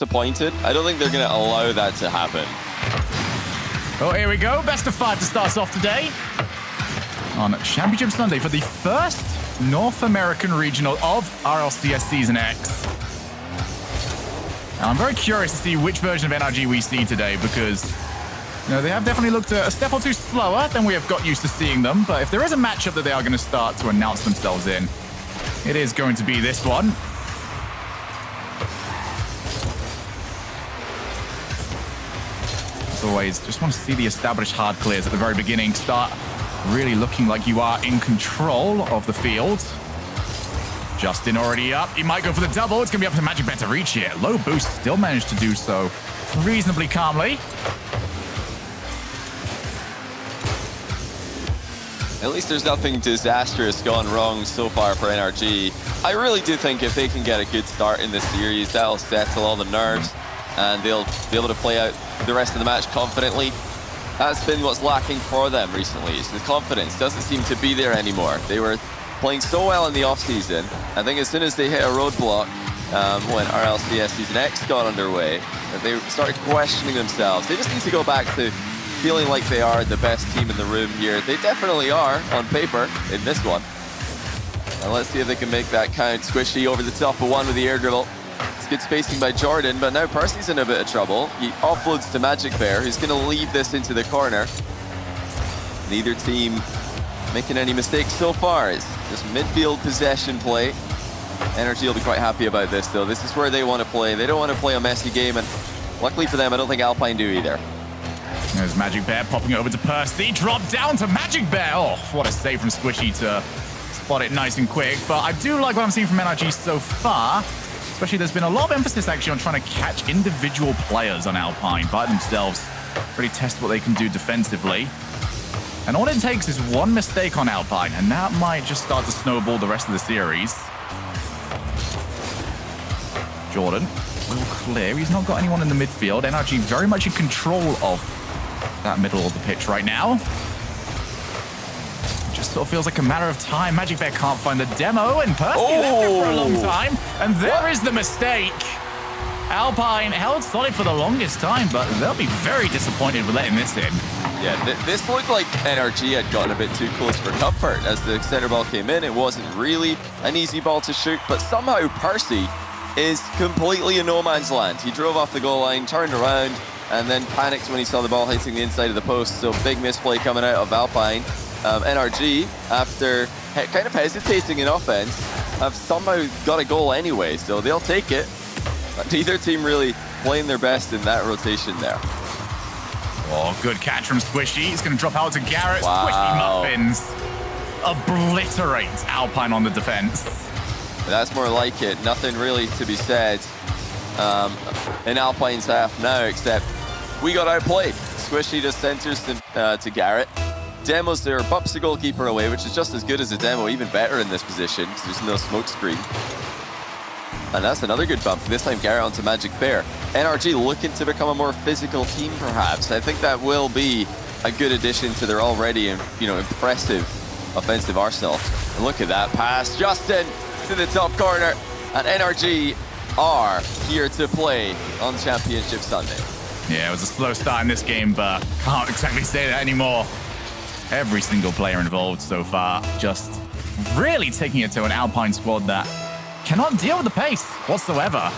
disappointed. I don't think they're going to allow that to happen. Oh, here we go. Best of 5 to start us off today on Championship Sunday for the first North American regional of RLCS Season X. Now, I'm very curious to see which version of NRG we see today because, you know, they have definitely looked a step or two slower than we have got used to seeing them. But if there is a matchup that they are going to start to announce themselves in, it is going to be this one. As always, just want to see the established hard clears at the very beginning start really looking like you are in control of the field. Justin already up. He might go for the double. It's going to be up to Magic Bear to reach it. Low boost, still managed to do so reasonably calmly. At least there's nothing disastrous gone wrong so far for NRG. I really do think if they can get a good start in this series, that'll settle all the nerves and they'll be able to play out the rest of the match confidently. That's been what's lacking for them recently. Is the confidence doesn't seem to be there anymore. They were playing so well in the off-season. I think as soon as they hit a roadblock when RLCS Season X got underway, that they started questioning themselves. They just need to go back to feeling like they are the best team in the room here. They definitely are on paper in this one. And let's see if they can make that count. Squishy over the top of one with the air dribble. It's good spacing by Jordan, but now Percy's in a bit of trouble. He offloads to Magic Bear, who's going to leave this into the corner. Neither team making any mistakes so far. It's just midfield possession play. NRG will be quite happy about this, though. This is where they want to play. They don't want to play a messy game, and luckily for them, I don't think Alpine do either. There's Magic Bear popping it over to Percy. Drop down to Magic Bear. Oh, what a save from Squishy to spot it nice and quick. But I do like what I'm seeing from NRG so far. Especially there's been a lot of emphasis actually on trying to catch individual players on Alpine by themselves. Really test what they can do defensively. And all it takes is one mistake on Alpine, and that might just start to snowball the rest of the series. Jordan will clear. He's not got anyone in the midfield. NRG very much in control of that middle of the pitch right now. It just sort of feels like a matter of time. Magic Bear can't find the demo, and Percy left it for a long time. And there is the mistake. Alpine held solid for the longest time, but they'll be very disappointed with letting this in. Yeah, this looked like NRG had gotten a bit too close for comfort. As the center ball came in, it wasn't really an easy ball to shoot, but somehow Percy is completely in no man's land. He drove off the goal line, turned around, and then panicked when he saw the ball hitting the inside of the post. So big misplay coming out of Alpine. NRG, after kind of hesitating in offense, have somehow got a goal anyway, so they'll take it. But neither team really playing their best in that rotation there. Oh, good catch from Squishy. He's going to drop out to Garrett. Wow. Squishy Muffins obliterates Alpine on the defense. That's more like it. Nothing really to be said in Alpine's half now, except we got outplayed. Squishy just centers to Garrett. Demos there, bumps the goalkeeper away, which is just as good as a demo, even better in this position, because there's no smoke screen. And that's another good bump, this time Garrett onto Magic Bear. NRG looking to become a more physical team, perhaps. I think that will be a good addition to their already, impressive offensive arsenal. And look at that pass, Justin to the top corner, and NRG are here to play on Championship Sunday. Yeah, it was a slow start in this game, but can't exactly say that anymore. Every single player involved so far, just really taking it to an Alpine squad that cannot deal with the pace whatsoever.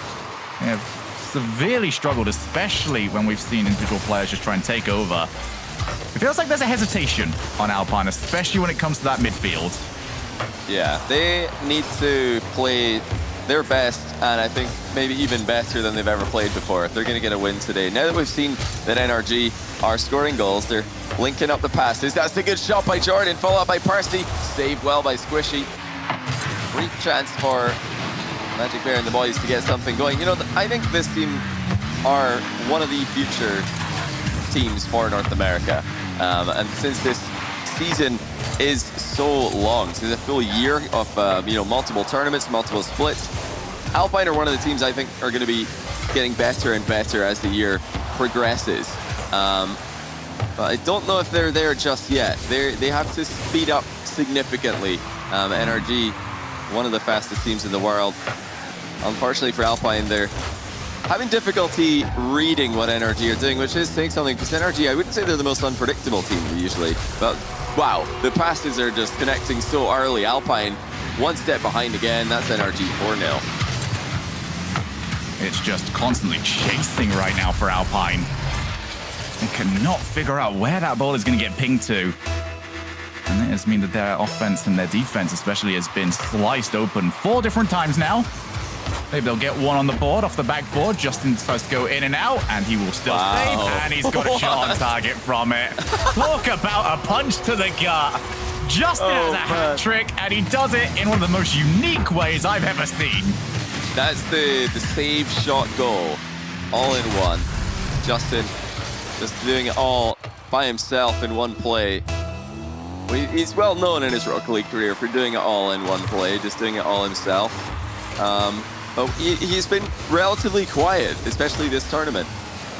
They have severely struggled, especially when we've seen individual players just try and take over. It feels like there's a hesitation on Alpine, especially when it comes to that midfield. Yeah, they need to play their best, and I think maybe even better than they've ever played before if they're going to get a win today. Now that we've seen that NRG are scoring goals, they're linking up the passes. That's a good shot by Jordan, followed up by Percy. Saved well by Squishy. Brief chance for Magic Bear and the boys to get something going. I think this team are one of the future teams for North America. And since this season is so long, since a full year of multiple tournaments, multiple splits, Alpine are one of the teams I think are going to be getting better and better as the year progresses. But I don't know if they're there just yet. They have to speed up significantly. NRG, one of the fastest teams in the world. Unfortunately for Alpine, they're having difficulty reading what NRG are doing, which is saying something, because NRG, I wouldn't say they're the most unpredictable team usually, but wow, the passes are just connecting so early. Alpine, one step behind again, that's NRG 4-0. It's just constantly chasing right now for Alpine. They cannot figure out where that ball is going to get pinged to. And that has mean that their offense and their defense especially has been sliced open 4 different times now. Maybe they'll get one on the board, off the backboard. Justin decides to go in and out, and he will still save, and he's got a shot on target from it. Talk about a punch to the gut. Justin has a hat trick, and he does it in one of the most unique ways I've ever seen. That's the save shot goal, all in one. Justin just doing it all by himself in one play. He's well known in his Rocket League career for doing it all in one play, just doing it all himself. But he's been relatively quiet, especially this tournament,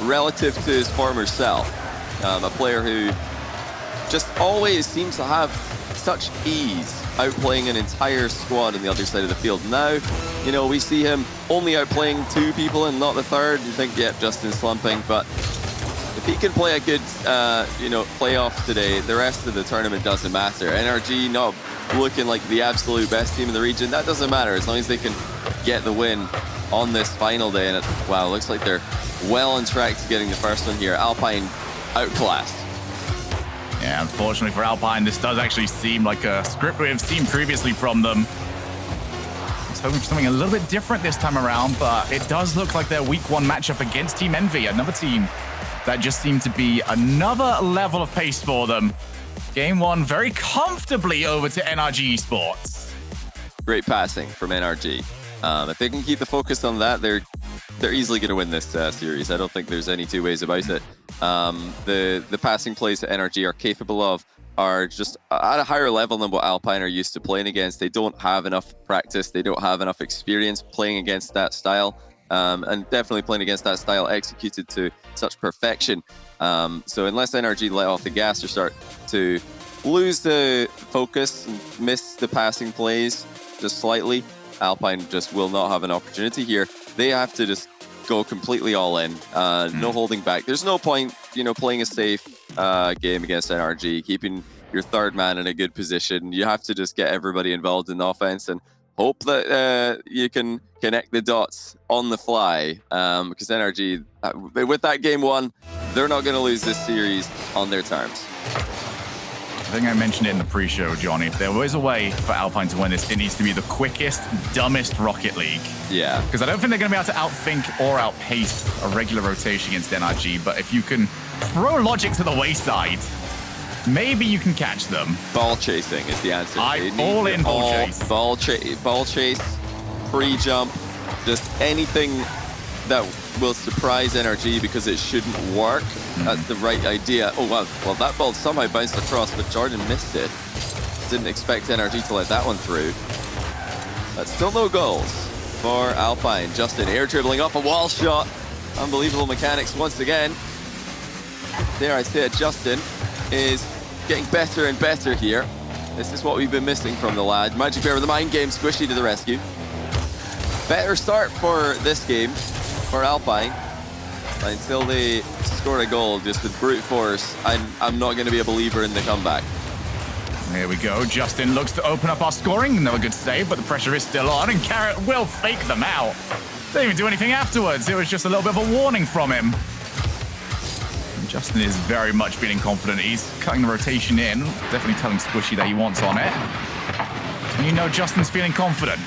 relative to his former self. A player who just always seems to have such ease outplaying an entire squad on the other side of the field. Now, you know, we see him only outplaying 2 people and not the third. You think, yep, Justin's slumping, but if he can play a good, you know, playoff today, the rest of the tournament doesn't matter. NRG not looking like the absolute best team in the region, that doesn't matter as long as they can get the win on this final day. And wow, looks like they're well on track to getting the first one here. Alpine outclassed. Yeah, unfortunately for Alpine, this does actually seem like a script we have seen previously from them. I was hoping for something a little bit different this time around, but it does look like their week 1 matchup against Team Envy, another team that just seemed to be another level of pace for them. Game 1 very comfortably over to NRG Esports. Great passing from NRG. If they can keep the focus on that, they're easily going to win this series. I don't think there's any 2 ways about it. The passing plays that NRG are capable of are just at a higher level than what Alpine are used to playing against. They don't have enough practice. They don't have enough experience playing against that style. And definitely playing against that style executed to such perfection. So unless NRG let off the gas or start to lose the focus and miss the passing plays just slightly, Alpine just will not have an opportunity here. They have to just go completely all in, no holding back. There's no point, you know, playing a safe game against NRG, keeping your third man in a good position. You have to just get everybody involved in the offense and hope that you can connect the dots on the fly, because NRG, with that game 1, they're not going to lose this series on their terms. I think I mentioned it in the pre-show, Johnny. If there was a way for Alpine to win this, it needs to be the quickest, dumbest Rocket League. Yeah. Because I don't think they're going to be able to outthink or outpace a regular rotation against NRG, but if you can throw logic to the wayside, maybe you can catch them. Ball chasing is the answer. All in ball chase. Ball chase, pre-jump, just anything that will surprise NRG because it shouldn't work. That's the right idea. Oh, wow. Well, that ball somehow bounced across, but Jordan missed it. Didn't expect NRG to let that one through. But still no goals for Alpine. Justin air dribbling off a wall shot. Unbelievable mechanics once again. Dare I say it, Justin is getting better and better here. This is what we've been missing from the lad. Magic Bear with the mind game, Squishy to the rescue. Better start for this game for Alpine. Until they score a goal just with brute force, I'm not going to be a believer in the comeback. Here we go. Justin looks to open up our scoring. Another good save, but the pressure is still on, and Carrot will fake them out. They didn't even do anything afterwards. It was just a little bit of a warning from him. And Justin is very much feeling confident. He's cutting the rotation in, definitely telling Squishy that he wants on it. And you know Justin's feeling confident.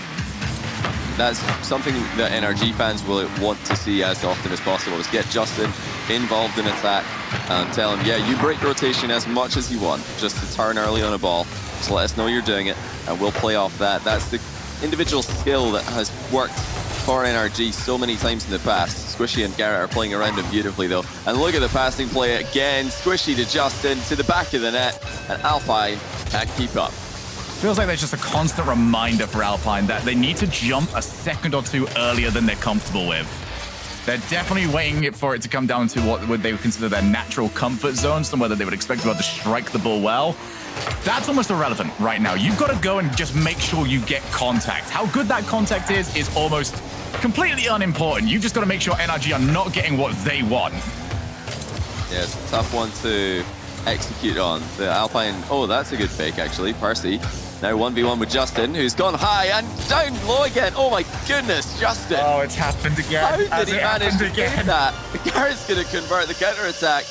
That's something that NRG fans will want to see as often as possible, is get Justin involved in attack and tell him, yeah, you break rotation as much as you want, just to turn early on a ball. Just let us know you're doing it, and we'll play off that. That's the individual skill that has worked for NRG so many times in the past. Squishy and Garrett are playing around him beautifully, though. And look at the passing play again. Squishy to Justin, to the back of the net, and Alpine can't keep up. Feels like there's just a constant reminder for Alpine that they need to jump a second or 2 earlier than they're comfortable with. They're definitely waiting for it to come down to what they would consider their natural comfort zone, somewhere that they would expect to be able to strike the ball well. That's almost irrelevant right now. You've got to go and just make sure you get contact. How good that contact is almost completely unimportant. You've just got to make sure NRG are not getting what they want. Yeah, it's a tough one to execute on. The Alpine, oh, that's a good fake, actually. Parsi now 1v1 with Justin, who's gone high and down low again. Oh my goodness, Justin. Oh, it's happened again. How did he manage to do that? Garrett's going to convert the counter-attack.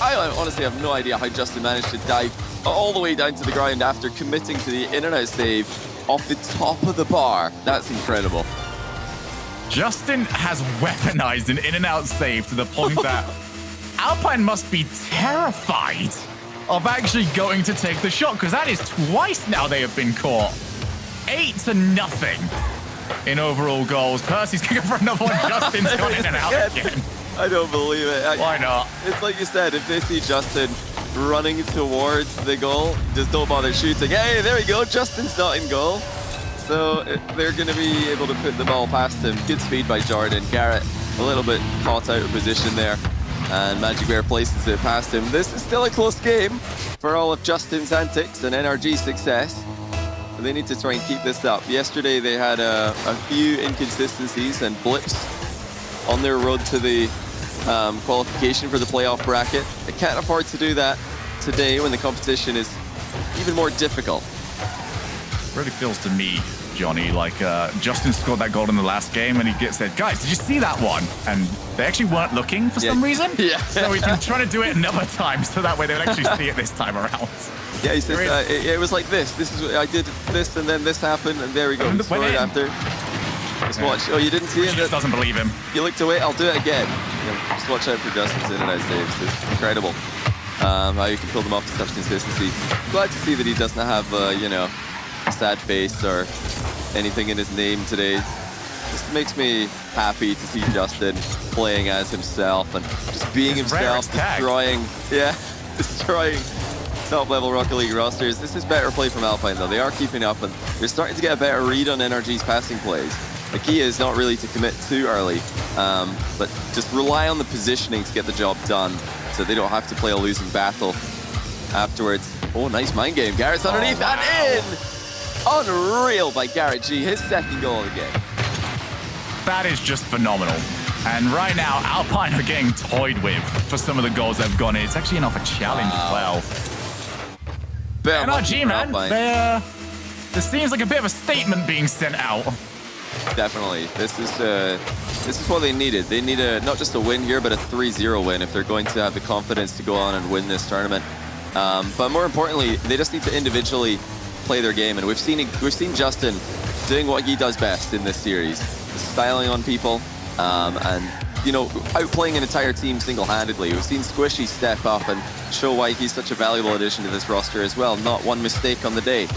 I honestly have no idea how Justin managed to dive all the way down to the ground after committing to the in-and-out save off the top of the bar. That's incredible. Justin has weaponized an in-and-out save to the point that Alpine must be terrified of actually going to take the shot, because that is twice now they have been caught. 8-0 in overall goals. Percy's going for another one. Justin's gone in and out again. I don't believe it. Why not? It's like you said, if they see Justin running towards the goal, just don't bother shooting. Hey, there we go. Justin's not in goal. So they're going to be able to put the ball past him. Good speed by Jordan. Garrett a little bit caught out of position there. And Magic Bear places it past him. This is still a close game for all of Justin's antics and NRG's success. They need to try and keep this up. Yesterday they had a few inconsistencies and blips on their road to the qualification for the playoff bracket. They can't afford to do that today when the competition is even more difficult. Really feels to me, Johnny, like Justin scored that goal in the last game and he said, guys, did you see that one? And they actually weren't looking for some reason. Yeah. So he's been trying to do it another time so that way they would actually see it this time around. Yeah, he said it was like this. This is what I did this and then this happened and there we go. He scored after. Just watch. Oh, you didn't see it? He just doesn't believe him. You looked away. I'll do it again. Just watch out for Justin's in-and-out saves. It's incredible how you can pull them off to such consistency. Glad to see that he doesn't have, you know, a sad face or anything in his name today. Just makes me happy to see Justin playing as himself and just being himself, destroying top-level Rocket League rosters. This is better play from Alpine, though. They are keeping up, and they're starting to get a better read on NRG's passing plays. The key is not really to commit too early, but just rely on the positioning to get the job done so they don't have to play a losing battle afterwards. Oh, nice mind game. Garrett's underneath and in! Unreal by Garrett G, his second goal of the game. That is just phenomenal. And right now, Alpine are getting toyed with for some of the goals they've gone in. It's actually enough a challenge as well. NRG, man, there seems like a bit of a statement being sent out. Definitely. This is what they needed. They need not just a win here, but a 3-0 win if they're going to have the confidence to go on and win this tournament. But more importantly, they just need to individually play their game, and we've seen Justin doing what he does best in this series, styling on people, and you know, outplaying an entire team single-handedly. We've seen Squishy step up and show why he's such a valuable addition to this roster as well. Not one mistake on the day,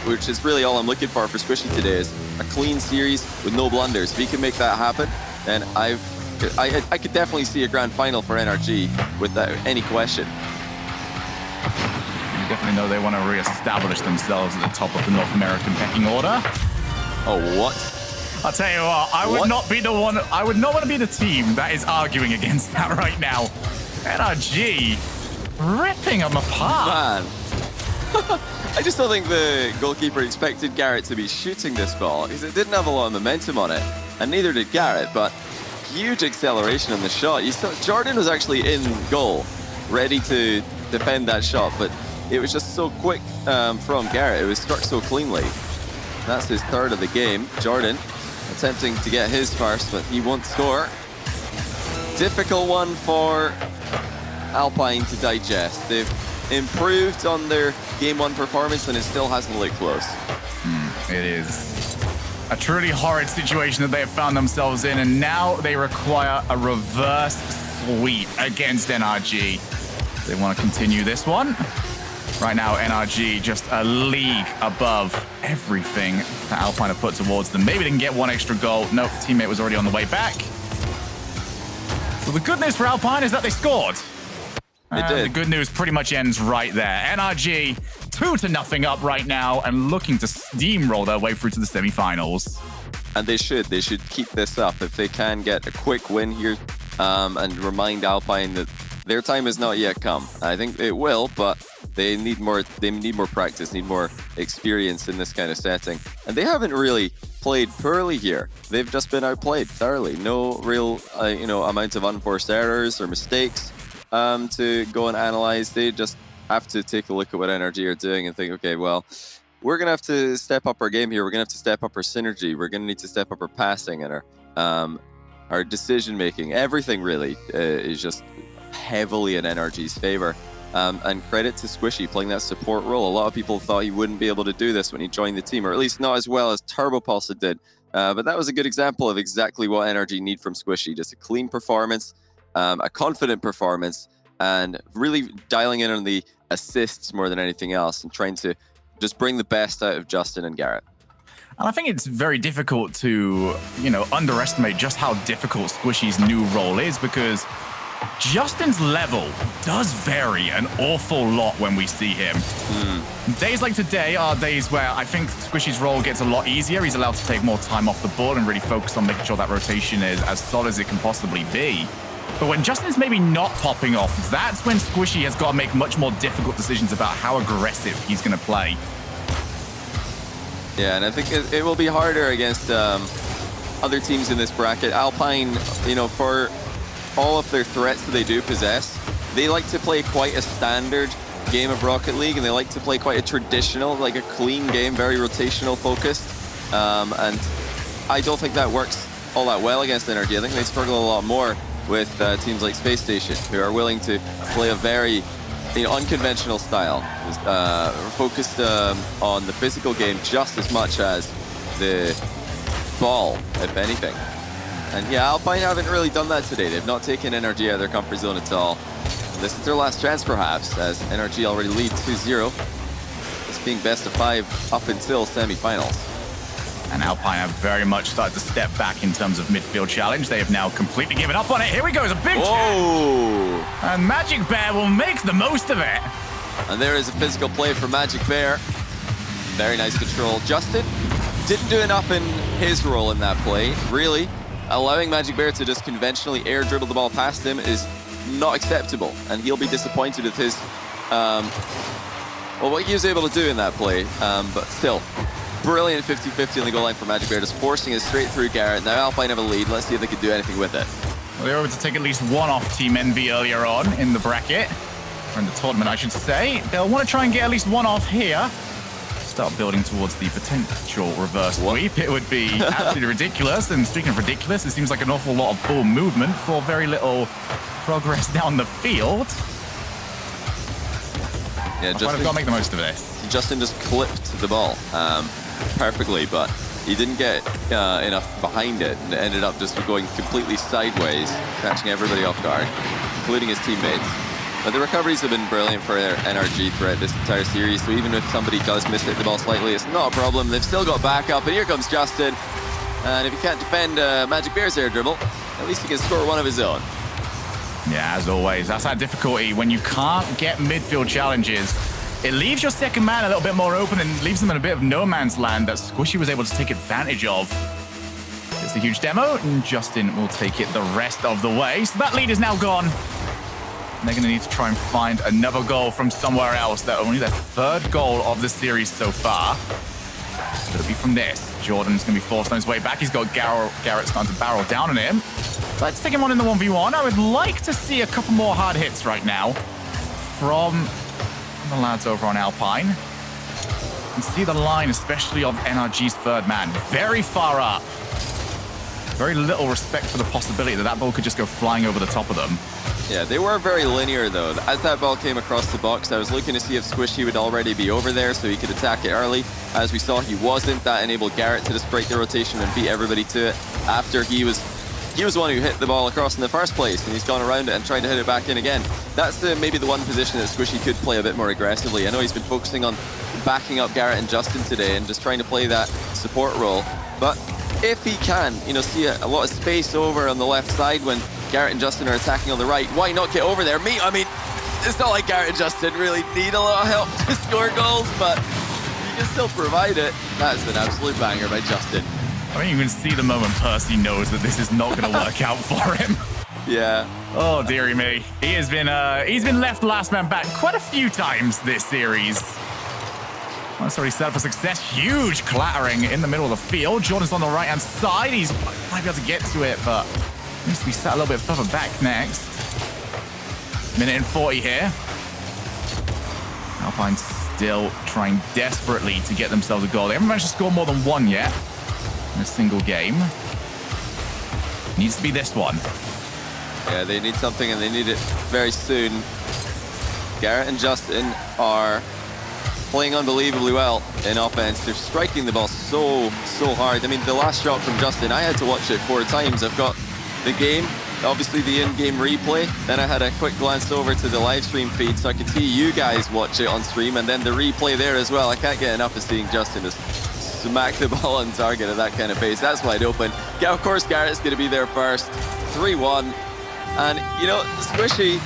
which is really all I'm looking for Squishy today, is a clean series with no blunders. If he can make that happen, then I could definitely see a grand final for NRG without any question. You definitely know they want to re-establish themselves at the top of the North American pecking order. Oh, what? I'll tell you what, I would not want to be the team that is arguing against that right now. NRG ripping them apart. Man. I just don't think the goalkeeper expected Garrett to be shooting this ball, because it didn't have a lot of momentum on it, and neither did Garrett, but huge acceleration on the shot. You saw Jordan was actually in goal, ready to defend that shot, but it was just so quick from Garrett. It was struck so cleanly. That's his third of the game. Jordan attempting to get his first, but he won't score. Difficult one for Alpine to digest. They've improved on their Game 1 performance, and it still hasn't looked close. It is a truly horrid situation that they have found themselves in, and now they require a reverse sweep against NRG. They want to continue this one. Right now, NRG just a league above everything that Alpine have put towards them. Maybe they can get one extra goal. Nope, teammate was already on the way back. So the good news for Alpine is that they scored. They did. The good news pretty much ends right there. NRG 2-0 up right now and looking to steamroll their way through to the semifinals. And they should keep this up if they can get a quick win here and remind Alpine that their time has not yet come. I think it will, but they need more practice, need more experience in this kind of setting. And they haven't really played poorly here. They've just been outplayed thoroughly. No real, amount of unforced errors or mistakes to go and analyze. They just have to take a look at what NRG are doing and think, okay, well, we're going to have to step up our game here. We're going to have to step up our synergy. We're going to need to step up our passing and our decision-making. Everything really is just heavily in NRG's favor. And credit to Squishy playing that support role. A lot of people thought he wouldn't be able to do this when he joined the team, or at least not as well as TurboPulse did. But that was a good example of exactly what NRG need from Squishy. Just a clean performance, a confident performance, and really dialing in on the assists more than anything else and trying to just bring the best out of Justin and Garrett. And I think it's very difficult to, underestimate just how difficult Squishy's new role is, because Justin's level does vary an awful lot when we see him. Days like today are days where I think Squishy's role gets a lot easier. He's allowed to take more time off the ball and really focus on making sure that rotation is as solid as it can possibly be. But when Justin's maybe not popping off, that's when Squishy has got to make much more difficult decisions about how aggressive he's going to play. Yeah, and I think it will be harder against other teams in this bracket. Alpine, for all of their threats that they do possess, they like to play quite a standard game of Rocket League, and they like to play quite a traditional, like a clean game, very rotational focused. And I don't think that works all that well against NRG. I think they struggle a lot more with teams like Space Station, who are willing to play a very unconventional style, focused on the physical game just as much as the ball, if anything. And yeah, Alpine haven't really done that today. They've not taken NRG out of their comfort zone at all. This is their last chance, perhaps, as NRG already lead 2-0. This being best of 5 up until semi-finals. And Alpine have very much started to step back in terms of midfield challenge. They have now completely given up on it. Here we go, it's a big chance. And Magic Bear will make the most of it. And there is a physical play for Magic Bear. Very nice control. Justin didn't do enough in his role in that play, really. Allowing Magic Bear to just conventionally air dribble the ball past him is not acceptable. And he'll be disappointed with his, what he was able to do in that play, but still. Brilliant 50-50 on the goal line for Magic Bear, just forcing it straight through Garrett. Now Alpine have a lead. Let's see if they can do anything with it. Well, they were able to take at least one off Team Envy earlier on in the bracket, or in the tournament, I should say. They'll want to try and get at least one off here. Start building towards the potential reverse sweep. It would be absolutely ridiculous. And speaking of ridiculous, it seems like an awful lot of ball movement for very little progress down the field. Yeah, Justin got to make the most of this. Justin just clipped the ball perfectly, but he didn't get enough behind it and ended up just going completely sideways, catching everybody off guard, including his teammates. But the recoveries have been brilliant for NRG throughout this entire series, so even if somebody does miss the ball slightly, it's not a problem. They've still got backup, and here comes Justin. And if he can't defend Magic Bear's air dribble, at least he can score one of his own. Yeah, as always, that's that difficulty. When you can't get midfield challenges, it leaves your second man a little bit more open and leaves them in a bit of no man's land that Squishy was able to take advantage of. It's a huge demo, and Justin will take it the rest of the way. So that lead is now gone. And they're going to need to try and find another goal from somewhere else. They're only their third goal of the series so far. It's going to be from this. Jordan's going to be forced on his way back. He's got Garrett starting to barrel down on him. So let's take him on in the 1v1. I would like to see a couple more hard hits right now from the lads over on Alpine. And see the line, especially of NRG's third man, very far up. Very little respect for the possibility that that ball could just go flying over the top of them. Yeah, they were very linear though. As that ball came across the box, I was looking to see if Squishy would already be over there so he could attack it early. As we saw, he wasn't. That enabled Garrett to just break the rotation and beat everybody to it after he was the one who hit the ball across in the first place, and he's gone around it and tried to hit it back in again. That's maybe the one position that Squishy could play a bit more aggressively. I know he's been focusing on backing up Garrett and Justin today and just trying to play that support role. But if he can, see a lot of space over on the left side when Garrett and Justin are attacking on the right, why not get over there? I mean, it's not like Garrett and Justin really need a lot of help to score goals, but you can still provide it. That's an absolute banger by Justin. I mean, you can see the moment Percy knows that this is not going to work out for him. Yeah. Oh, dearie me. He's been left last man back quite a few times this series. That's already set up for success. Huge clattering in the middle of the field. Jordan's on the right-hand side. He's might be able to get to it, but needs to be set a little bit further back next. Minute and 40 here. Alpine still trying desperately to get themselves a goal. They haven't managed to score more than one yet in a single game. Needs to be this one. Yeah, they need something, and they need it very soon. Garrett and Justin are playing unbelievably well in offense. They're striking the ball so hard. I mean, the last shot from Justin, I had to watch it 4 times. I've got the game, obviously the in-game replay. Then I had a quick glance over to the live stream feed so I could see you guys watch it on stream, and then the replay there as well. I can't get enough of seeing Justin just smack the ball on target at that kind of pace. That's wide open. Yeah, of course, Garrett's going to be there first. 3-1. And, you know, Squishy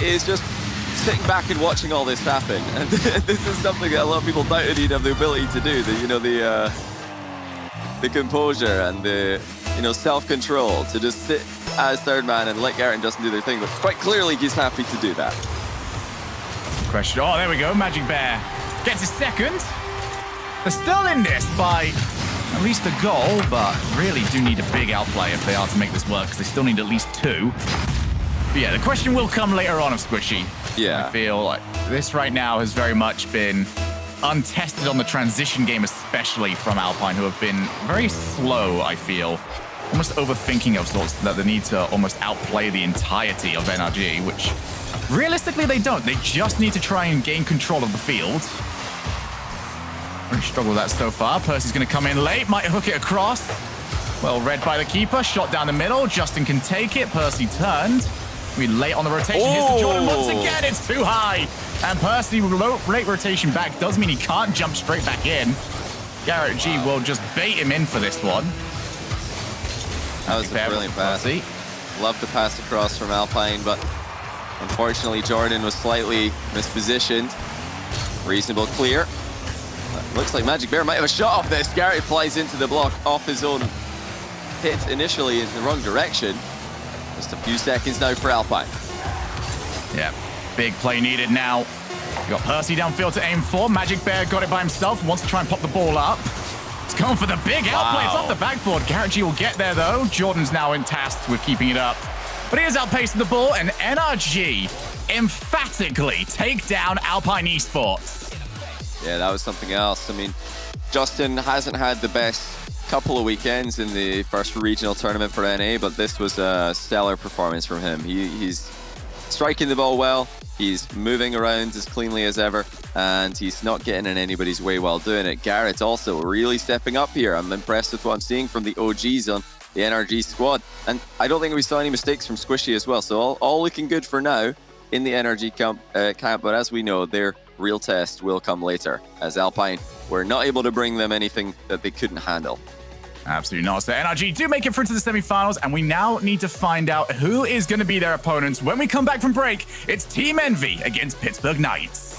is just sitting back and watching all this happen. And this is something that a lot of people doubted he'd have the ability to do. The composure and the, self-control to just sit as third man and let Garrett and Justin do their thing. But quite clearly, he's happy to do that. Question. Oh, there we go. Magic Bear gets his second. They're still in this by at least a goal, but really do need a big outplay if they are to make this work, because they still need at least 2. But yeah, the question will come later on of Squishy. Yeah. I feel like this right now has very much been untested on the transition game, especially from Alpine, who have been very slow, I feel. Almost overthinking of sorts, that they need to almost outplay the entirety of NRG, which realistically they don't. They just need to try and gain control of the field. Really struggled with that so far. Percy's going to come in late, might hook it across. Well read by the keeper, shot down the middle. Justin can take it. Percy turned. We late on the rotation. Here's to Jordan once again. It's too high. And Percy, late rotation back does mean he can't jump straight back in. Garrett G will just bait him in for this one. That was a brilliant pass. Love the pass across from Alpine, but unfortunately Jordan was slightly mispositioned. Reasonable clear. Looks like Magic Bear might have a shot off this. Garrett flies into the block off his own hit initially in the wrong direction. Just a few seconds now for Alpine. Yeah, big play needed now. You got Percy downfield to aim for. Magic Bear got it by himself, wants to try and pop the ball up. It's going for the big outplay. It's off the backboard. Garrett G will get there though. Jordan's now tasked with keeping it up. But he is outpacing the ball, and NRG emphatically take down Alpine Esports. Yeah, that was something else. I mean, Justin hasn't had the best couple of weekends in the first regional tournament for NA, but this was a stellar performance from him. He's striking the ball well, he's moving around as cleanly as ever, and he's not getting in anybody's way while doing it. Garrett's also really stepping up here. I'm impressed with what I'm seeing from the OGs on the NRG squad, and I don't think we saw any mistakes from Squishy as well, so all looking good for now in the NRG camp, but as we know, their real test will come later, as Alpine were not able to bring them anything that they couldn't handle. Absolutely not. So NRG do make it through to the semifinals, and we now need to find out who is going to be their opponents when we come back from break. It's Team Envy against Pittsburgh Knights.